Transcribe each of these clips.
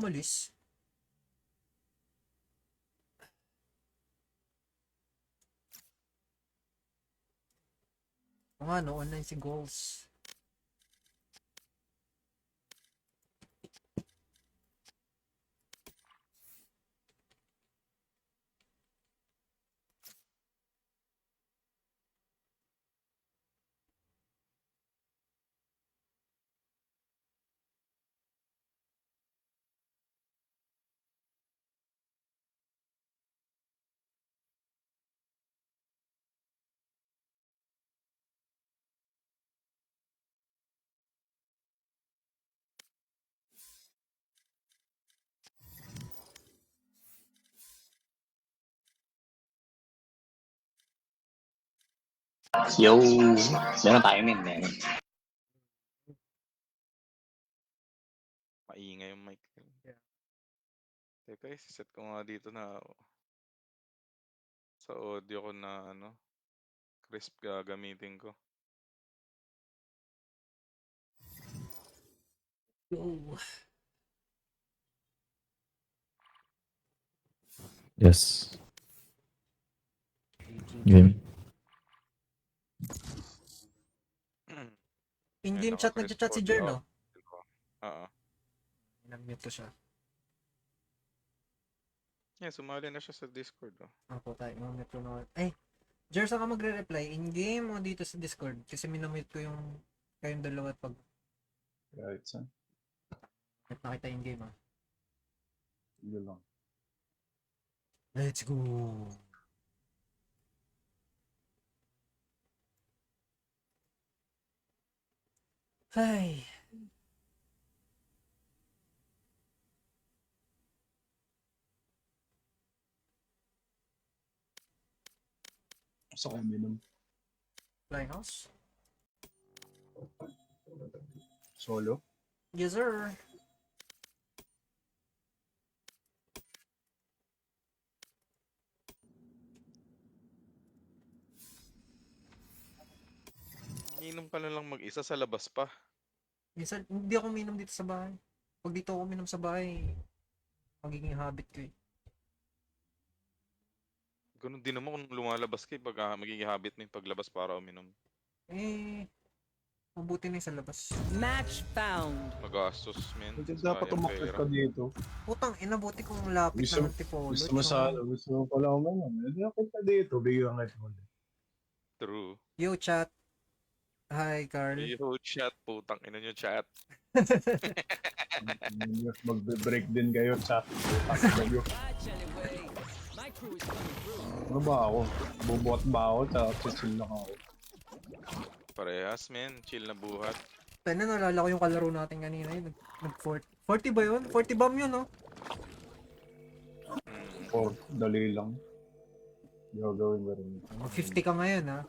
umalis? O nga, no? Online si Goals. Yo, meron tayo min, meron. Maingay yung mic. Yeah. Teka, set ko nga dito na sa audio ko na crisp gagamitin ko. Go. Yes. Game. In-game Ayun, chat, naka-crisp nagchat si audio Jer, no? output ko. Oo. Nag-mute ko siya. Yeah, sumali na siya sa Discord. Oh. Ako tayo, mamute ko na. Ay, Jer, saan ka magre-reply? In-game o dito sa Discord? Kasi minamute ko yung kayong dalawa pag Right, son. nakita in-game, ah. Sige lang. Let's go! Ay, Gusto ko minum. flying house? Solo. Yes, sir. Inom ka na lang mag-isa sa labas pa. Minsan, hindi ako minom dito sa bahay. Pag dito ako minom sa bahay, magiging habit ko eh. Ganun din naman kung lumalabas ka, pag magiging habit mo yung paglabas para uminom. Eh, mabuti na yung sa labas. Match found. Magastos, men. Hindi dapat Sayang umakit pera. ka dito. Putang ina, buti kong lapit Gusto- ng Antipolo. Gusto mo gusto mo pala uminom. Hindi akit ka dito. Bigyan ka ito. True. Yo, chat. Hi, Carl. Yo, chat, putang ina nyo, chat. Magbe-break din kayo, chat. Tapos kayo. Watch anyway. My crew is coming through. Ano ba ako? Bubuhat ba ako? Tapos chill lang ako. Parehas, men. Chill na buhat. Tana, nalala ko yung kalaro natin kanina yun. Nag-40. 40 ba yun? 40 bomb yun, no? Or dali lang. Gagawin ba rin? Mag 50 ka ngayon, ha?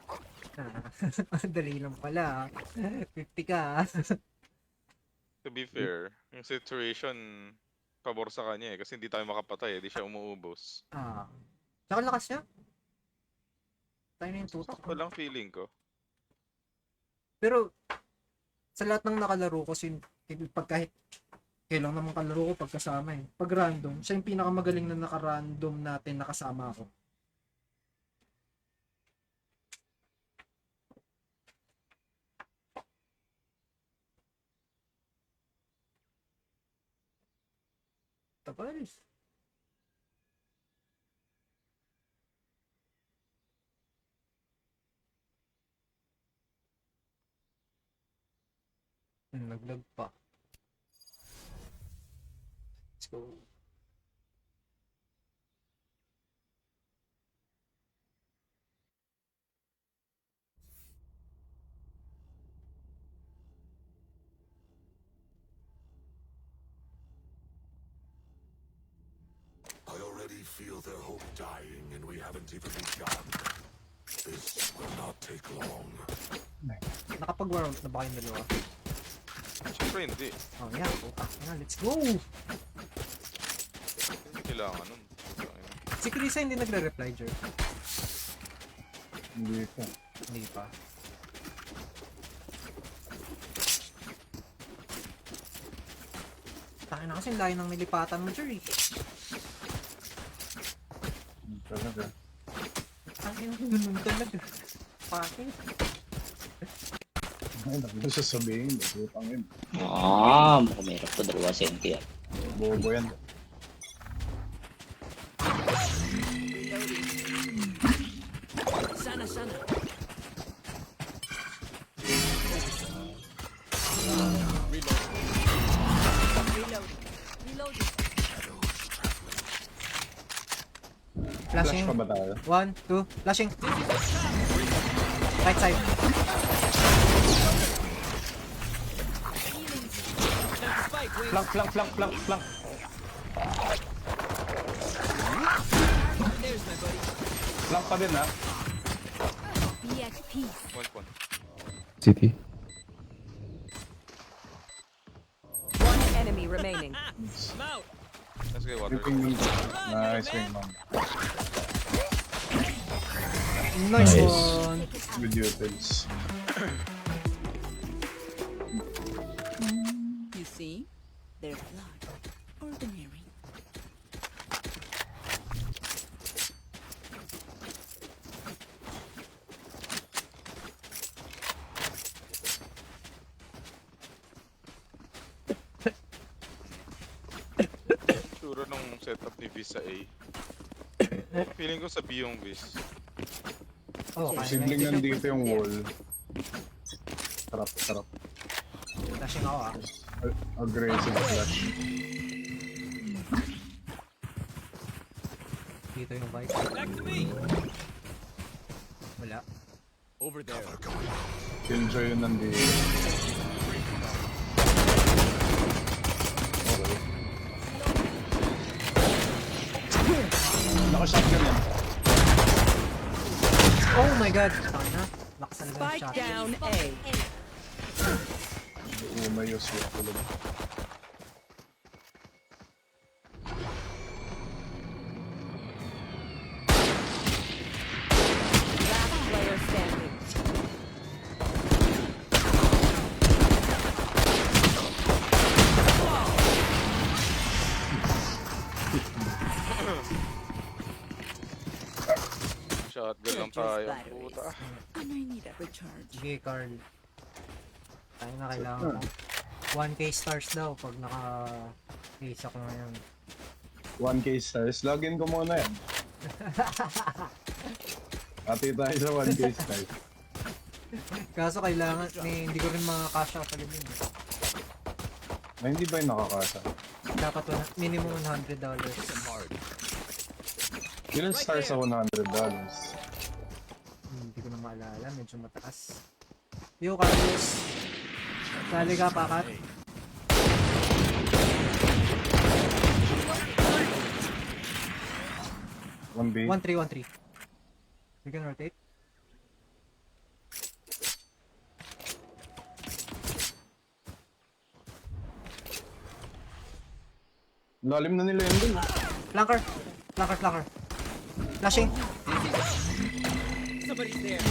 Dali lang pala, ha? 50 ka, ha? To be fair, yung situation, pabor sa kanya eh. Kasi hindi tayo makapatay eh. Di siya umuubos. Ah. Saka lakas niya. Tayo na yung tutok. Sakto lang feeling ko. Pero, sa lahat ng nakalaro ko, pag kahit kailang naman kalaro ko pagkasama eh. Pag random, siya yung pinakamagaling na naka-random natin nakasama ako. Tagal. Naglag pa. Let's go. I already feel their hope dying, and we haven't even begun. This will not take long. Nakapag-warm na ba kayong dalawa? Siyempre hindi. Oh, yeah. Okay. Let's go! Hindi kailangan nun. Putang ina. Si Krisa hindi nagre-reply, Jer. Hindi ka. Hindi pa. Tangin na kasi layo ng nilipatan mo, Jerry. Talaga. Tangin na ganun talaga. Bakit? Ay, naku sasabihin. Putang yun. Mukhang meron to. 2 senti yan. Bobo yan. Sana, sana. Flash Flashing. pa ba tayo? 1, 2, flashing. Right side. Spike, wait. Flank. There's my buddy. Flank pa din ha. Be at peace. One. City. One enemy remaining. Let's go, Yung water. ping nice wing man. Nice, Nice. one. Good utils. You see? Their blood. Ordinary. Sure nung setup ni Viz sa A. Feeling ko sa B yung Viz. Oh, kaya na Posibleng yun. nandito yung wall. Sarap. Flashing ako ah. Aggressive flash. Dito yung bike. Back to me. Wala. Over there. Killjoy yun nandito. Okay. Naka-shotgun yan. Oh my god! Tangin na. Lakas talaga ng Spike shot. down A. Umayos yun talaga. Last player standing. Shotgun lang tayo. Puta. And I need a recharge. Sige, Carl. Tayo na kailangan ko. 1k stars daw pag naka-case ako ngayon. 1k stars. Login ko muna yan. Pati tayo sa 1k stars. Kaso kailangan, hindi ko rin mga-cash out agad yun. Ay, hindi ba yung nakakasa? Dapat minimum $100. Ilan stars sa $100? Hindi ko na maalala, medyo mataas. Yo, Carlos. Sali ka, pakat. One B. 1-3. We can rotate. Lalim na nila yun dun. Flanker. Flashing. Somebody's there.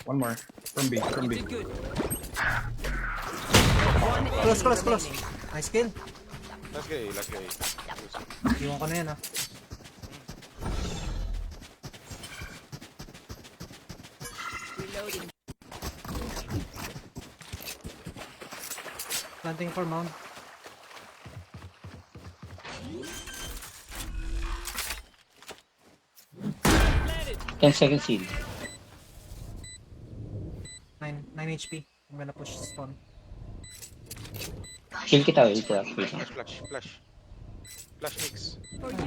One more. From B. Did good. One Close. remaining. Nice kill. Last guy. Iwan ko na yan ah. Reloading. Planting for mount. Planted. 10 seconds heal. 9 HP. I'm gonna push spawn. Kill kita, wait lang. Flash. Flash mix. For you.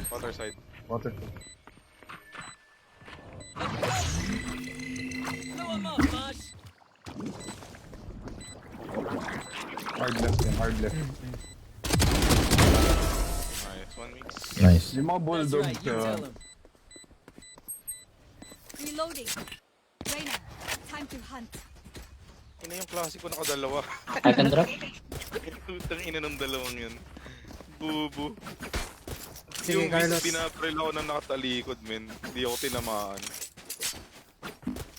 Water side. Water. Blow him up, Mosh. Hard left yan. Hard left. Nice. One mix. Nice. Yung mga That's bulldog right, you tell him. Reloading. Reyna, time to hunt. Ina yung klasiko nakadalawa. I can drop. Putang ina ng dalawang yun. Bubu. Sige, Yung Carlos. pinapril ako na nakatalikod, men. Hindi ako tinamaan.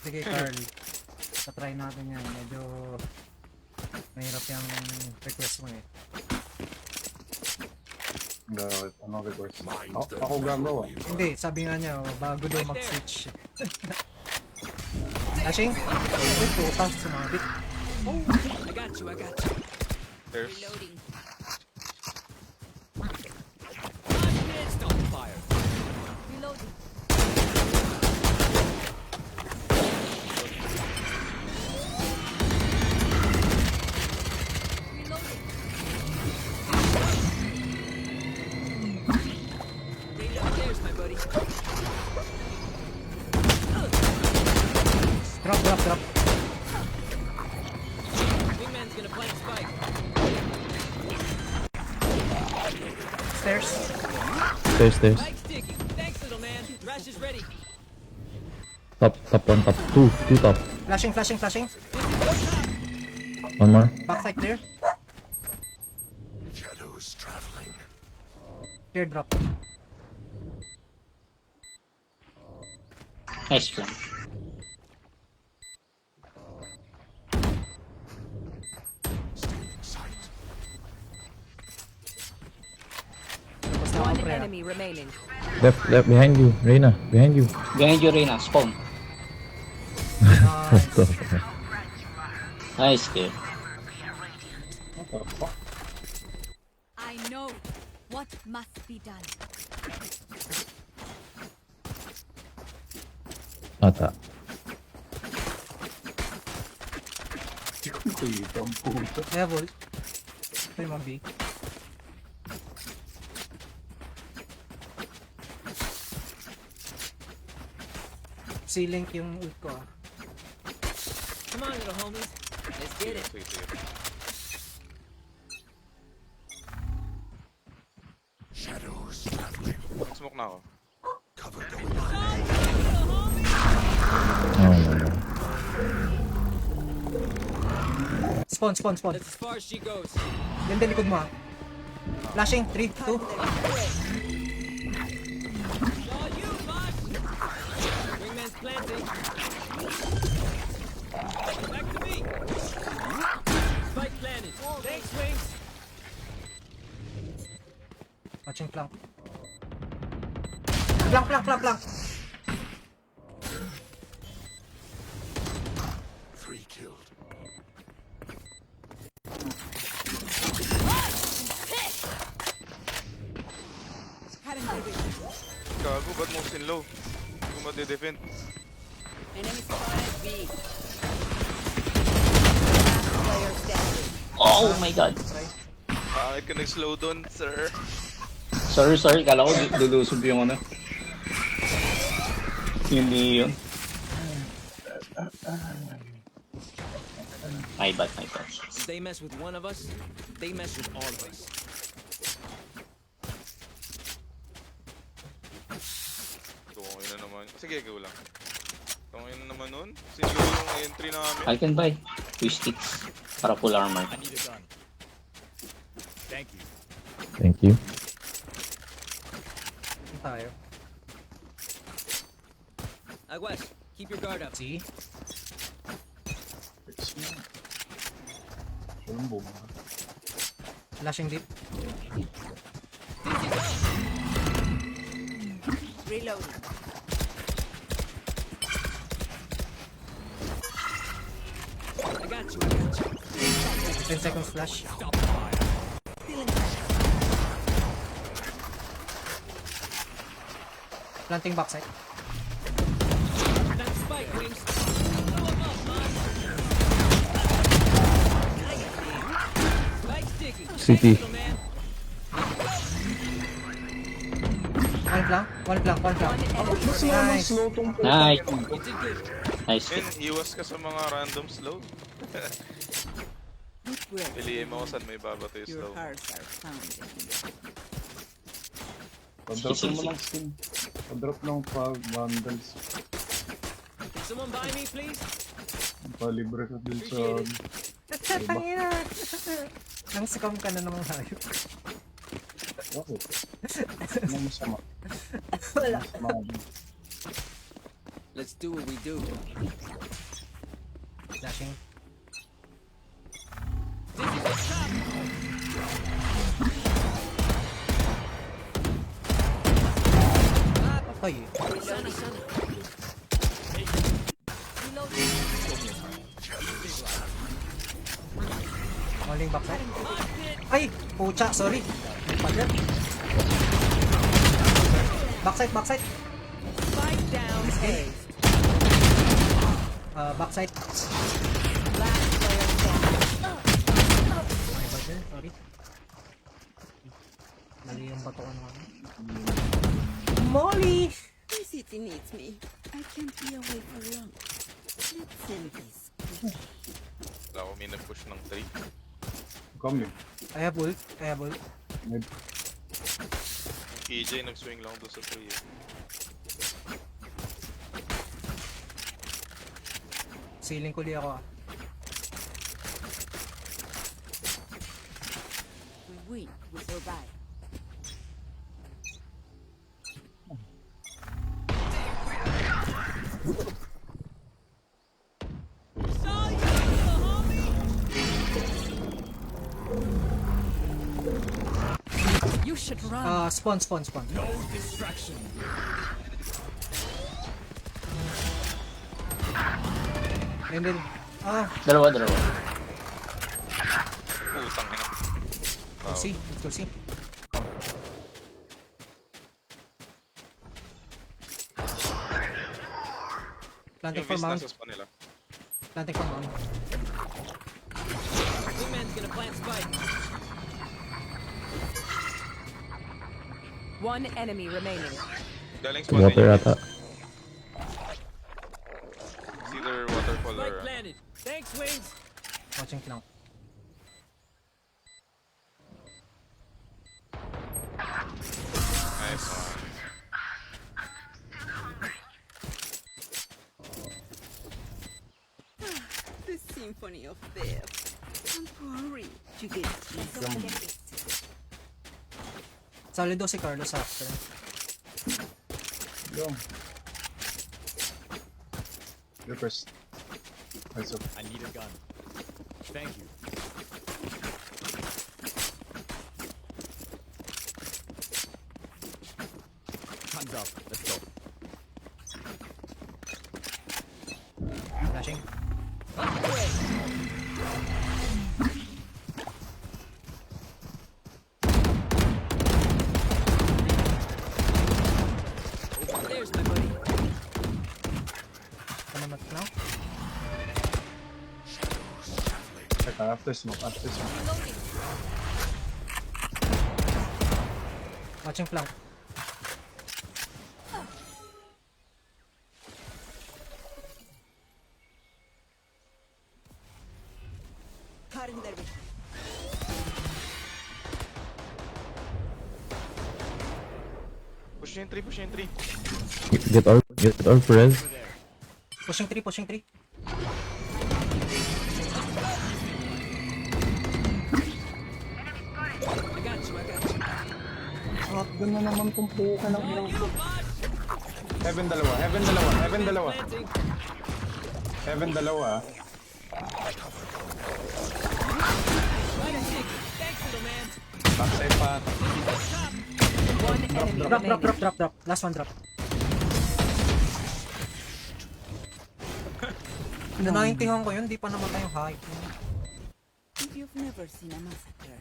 Sige, Carl. Tatry natin yan. Medyo mahirap yung request mo eh. Bakit? Anong request? Mind Ako, the ako gagawa. Hindi, sabi nga niya, bago daw mag-switch. Flashing? Uy, puta, sumabit. I got you, I got you. There's Reloading. 5 minutes on fire. Reloading. Reloading. There's my buddy. Drop. Wingman's gonna plant spike. Stairs. Stairs. Spike's digging. Thanks, little man. Trash is ready. Top 1, top 2 top. Flashing. One more. Backside clear. shadows traveling. Clear drop. Nice plan. Stealing sight. Tapos na ako One pre. enemy remaining. Left behind you. Reina, behind you. Behind you, Reyna. Spawn. Nice. Nice kill. What the fuck? I know what must be done. Ata. Hindi ko makita ang puta. Level. Ito yung mag-B. C-link yung ult ko ah. Come on, little homies. Let's get it. sige. Shadows traveling. Smoke na ako. Cover going on. Oh no. Spawn. That's as far as she goes. Yan din likod mo ah. Flashing. 3, 2. All you, boss. Wingman's planting. Back to me. Spike planted. Thanks, Wings. Watching flank. Flank. 3 killed. Gago, ba't mo sinlow? Kung madi-defend. Enemy spotted B. Player standing. Oh my god. Bakit ka nag-slow doon, sir? Sorry. Kala ko lulusob yung ano. Hindi yun. My bad. If they mess with one of us, they mess with all of us. Tungin na naman. Sige, go lang. Tungin na naman nun. Sinlow yung entry namin. I can buy 2 sticks para full armor. I need a gun. Thank you. Thank you. Saan tayo? Aguas, keep your guard up. C. Walang bomba. Flashing deep. Reloading. I got you. 10 seconds flash. Stop the fire. Planting backside. That spike, Wings. Blow him up, man. Spike's digging. CT. Thanks, little man. One flank. Nice. Slow tong puta. Nice. You did good. Nice Men, kill. iwas ka sa mga random slow. Good work. Piliin mo kung saan may babato yung Your slow. hearts are pounding. Padrop mo lang skin. Padrop ng bundles. Can someone buy me, please? Palibre ka din sa... Tangina. Nang scam ka na naman hayop. Bakit? Anong masama? Wala. Masama din. Let's do what we do. Flashing. Patay eh. Maling backside. Ay! Pucha, sorry. Pader. Backside, backside. Spike down A. Backside. Last player standing. Ay, Pader, sorry. Mali yung batuan ko. Molly! The city needs me. I can't be away for long. Let's end this. Wala ako may nag-push ng 3. Coming. I have ult. I have ult. Mid. KJ nag-swing lang doon sa 3 eh. Ceiling ko li ako ah. We win. We survive. You should run. Spawn. No distraction. And then, Dalawa. Putang ina. let's see. Let's go see. Planting Yung for Viz mount. nasa spawn nila. Planting for mount. Wingman's gonna plant spike. One enemy remaining. Galing spawn Water ninyo. yata. It's either waterfall or... Spike planted. Thanks, Wings. Watching lang. Nice one. The symphony of death. Don't worry. You get this. Solido si Carlos after. Yung. You're first. Nice up. I need a gun. Thank you. Time's up. Let's go. Flashing. There's my buddy. Panamat now. Teka, after smoke. Watching flank. Karin Derby. Push niya yung 3. Get our friends. Pushing 3. I got you. Shotgun na naman kung puka ng ilang. Heaven dalawa. Planting. Heaven dalawa. Thanks, little man. Backside pa. One enemy Drop. remaining. Last one drop. Nanaintingan ko yun, di pa namatay yung hype. If you've never seen a massacre,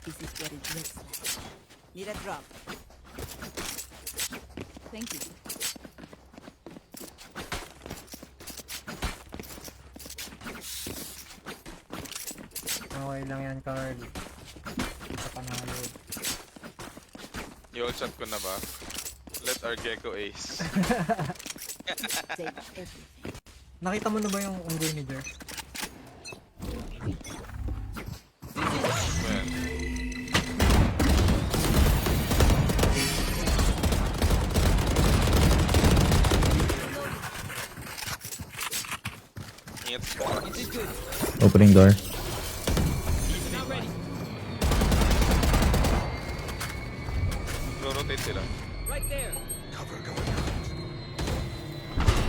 this is what it looks like. Need a drop. Thank you. Okay lang yan, Carl. Sa panalo. Yung chat ko na ba? Let our gecko ace. Take everything. Nakita mo na ba yung unggoy ni Jer? Man. Ingat spawn. You did good. Opening door. Not ready. Rotate sila. Right there. Cover going out.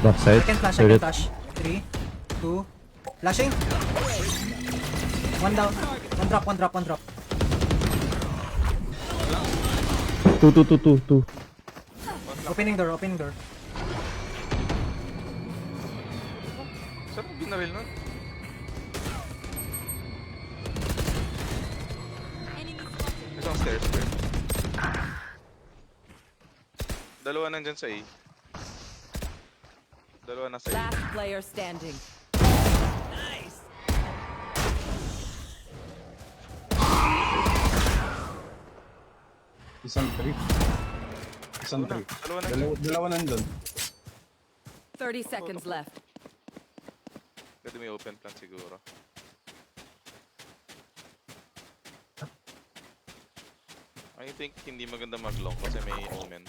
Backside. I can flash. Turret. 3, 2, Flashing. One down. One drop. Two. Opening door. Saan mo binaril nun? Isang stairs, bro. Dalawa nandyan sa A. Dalawa nasa A. Last player standing. Isang 3. Isang 3. Dalawa na. Dalawa nandun. 30 seconds left. Pwede may open plan siguro. I think hindi maganda mag-long kasi may omen.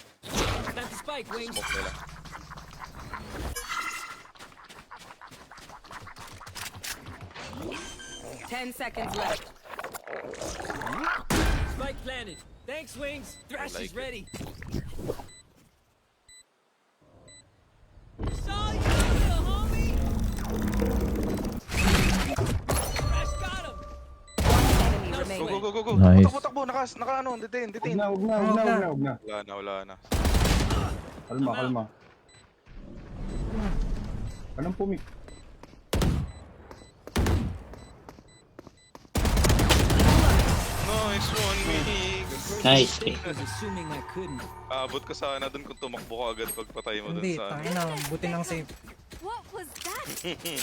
Plant the spike, Wings. Smoke nila. Ten seconds left. Spike planted. Thanks, Wings. Thrash like is it. ready. Saw you, homie. Thrash got him. Enemy Go, remaining. go. Nice. Takbo. Naka ano, detain. Huwag na. Wala na. Kalma. Anong pumik? Nice one, Mig. Nice. I was assuming I couldn't. Abot ka sana dun kung tumakbo ka agad pagpatay mo dun Hindi, sa... tangin na. Buti ng save. What was that? Tangin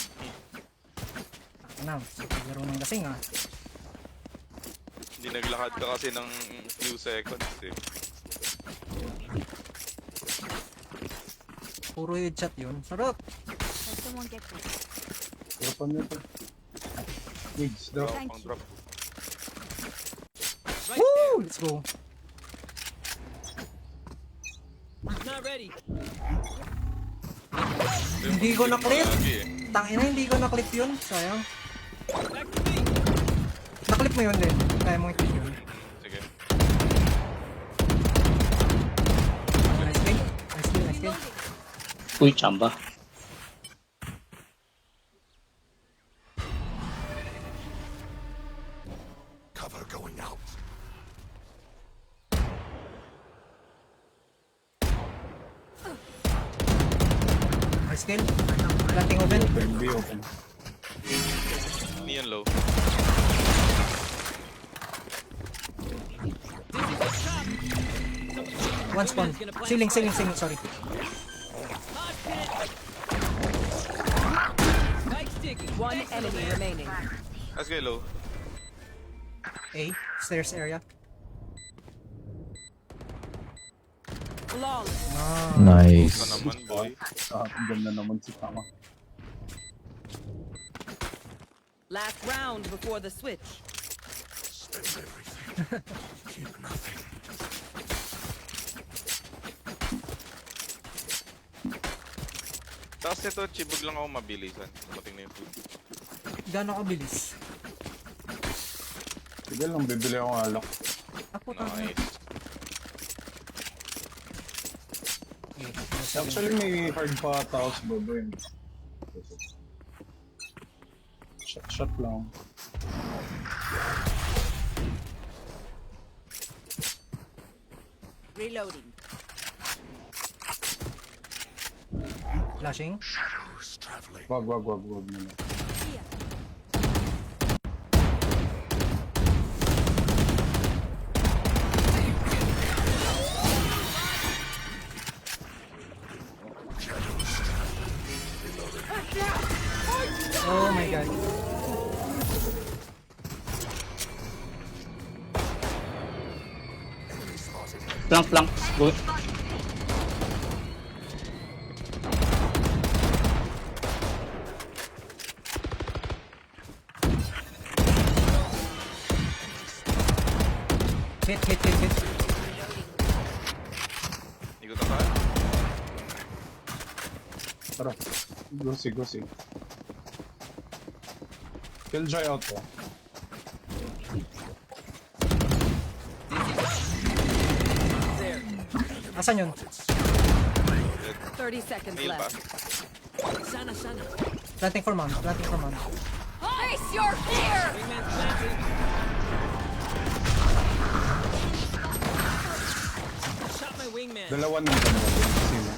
na. Laro ng lasing ah. Hindi naglakad ka kasi ng few seconds eh. Puro headshot yun. Sarap. Can someone get this? Dropan nyo to. Wigs, drop. Pang drop. Right Woo! Let's go. there. Not ready. Hindi ko na-clip. Lagi eh. Tangina, hindi ko na-clip yun. Sayang. Back to me. Na-clip mo yun din. Kaya mong i-clip yun. Sige. Nice kill. Uy, chamba. Cover going out. Nice kill. Planting open. Be open. Neon low. One spawn. Ceiling, sorry. Hot pit. Spike sticking. One enemy remaining. Let's go low. A. Stairs area. Flawless. Ito Nice. naman, boy. Ganda naman si Tama. Last round before the switch. Spend everything. Keep nothing. Tapos ito, chibog lang ako mabilisan. Dumating na yung food. Gano'n kabilis? Sige lang, bibili akong alak. Ako tangin. Nice. Actually, may hard pa ata ako sa baba yun. Shot lang. Reloading. Flashing. Shadows traveling. Wag muna. Oh my god. Flank. Go. Hit. Ikot na tayo. Tara. Gosi. Killjoy out to. There. Asan yun? 30 seconds Nail ba? left. Sana. Planting for mount. Face your fear! Wingman's planted. Shot my wingman. Dalawa ng kanila. Sino?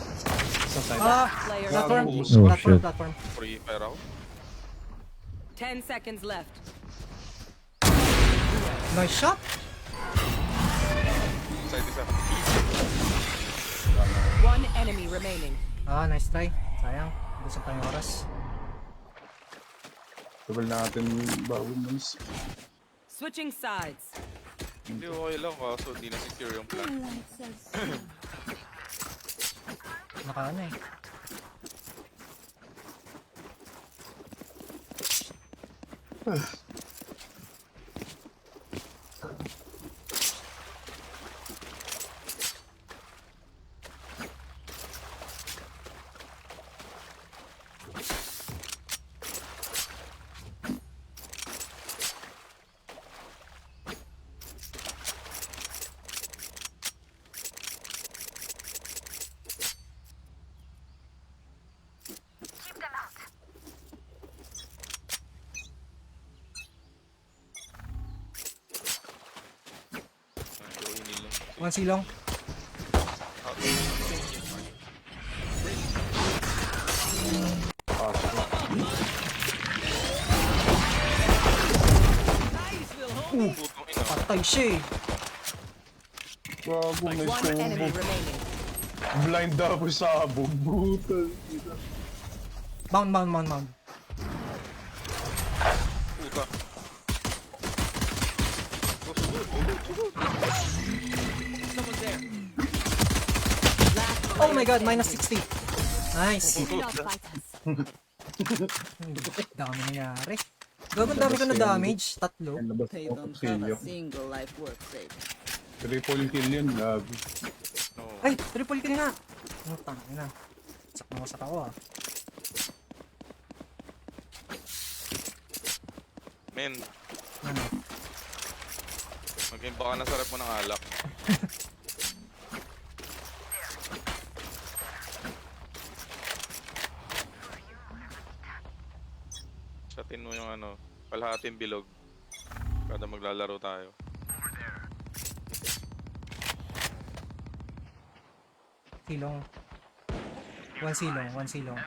Sa side. Player Platform. Oh, shit. Platform. Free fire ako. 10 seconds left. Nice shot. Side isa. One enemy remaining. Nice try. Sayang. Gusto pa yung oras. Tagal natin bawin mas. Switching sides. Hindi okay lang kaso di na secure yung plan. Naka ano eh. One silong. Putong ina. Patay siya eh. Gago, nice One enemy combo. remaining. Blind double sabog. Brutal. Mount. Puta. Someone's there. Oh my god, minus 60. Nice. Dami nangyari. Gagawin dami ko na damage. Tatlo. Ang labas They ko don't have kutsilyo. a single life worth saving. Triple kill yun, gago. No. Ay, triple kill nga. Ang tangin na. Wasak ako ah. Men, Ano? maging baka nasarap mo ng alak. Shatin mo yung ano, kalahating bilog. Kada maglalaro tayo. Silong. One silong.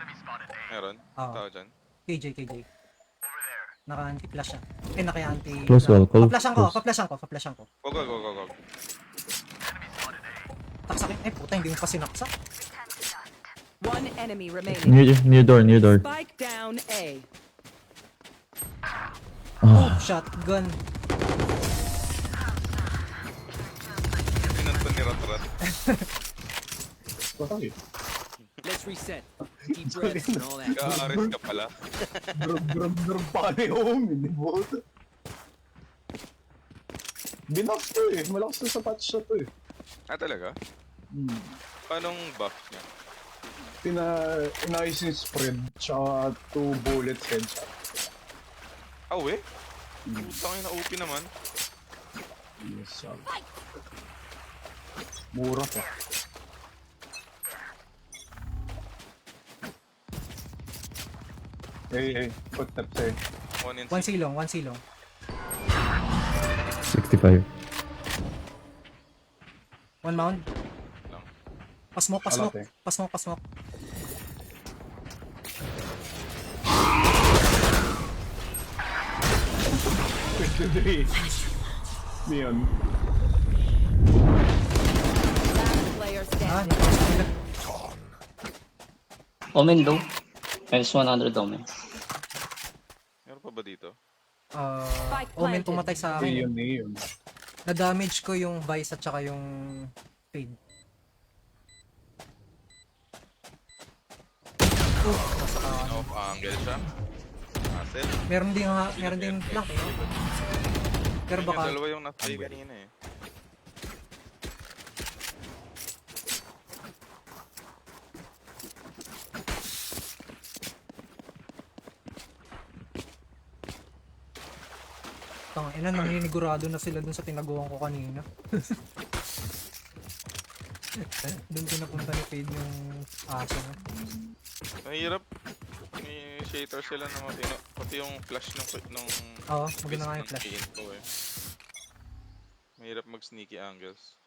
Meron? Oo. Tao dyan? KJ. Naka-anti-flash siya. Naka-anti... Close wall, close. Paplashan ko. Go. Taksakin. Puta, hindi mo pa sinaksak. One enemy remaining. Near door. Spike down A. Shotgun. Pinantan ni Ratrat. Patay. Let's reset. Deep breaths and all that. Kaaris ka pala. Drug pa ni home, hindi mo. Binox to eh. Malakas na sa patch siya to eh. Ah, talaga? Paanong buff niya? Inayos yung spread, tsaka 2 bullets headshot. Ah, we? Putang ina, OP naman. Yes, mura pa. Hey, footsteps eh. One in One silong. 65. One mount. lang. Pasmoke. Alat eh. Pasmoke. Neon. Last player standing. Nakasila. Omen daw. Minus 100 Omen. Meron pa ba dito? Omen pumatay sa akin. Neon. Na-damage ko yung Vice at saka yung Fade. Off angle siya. Asset. Meron din flank eh. Pero Yung baka dalawa yung nasa kanina eh. nanginigurado na sila dun sa tinaguan ko kanina. Dun pinapunta ni Fade yung aso. Mahirap. May initiator sila na matino. Pati yung flash nung Oo, maganda nga yung ng flash. info eh. Mahirap mag sneaky angles.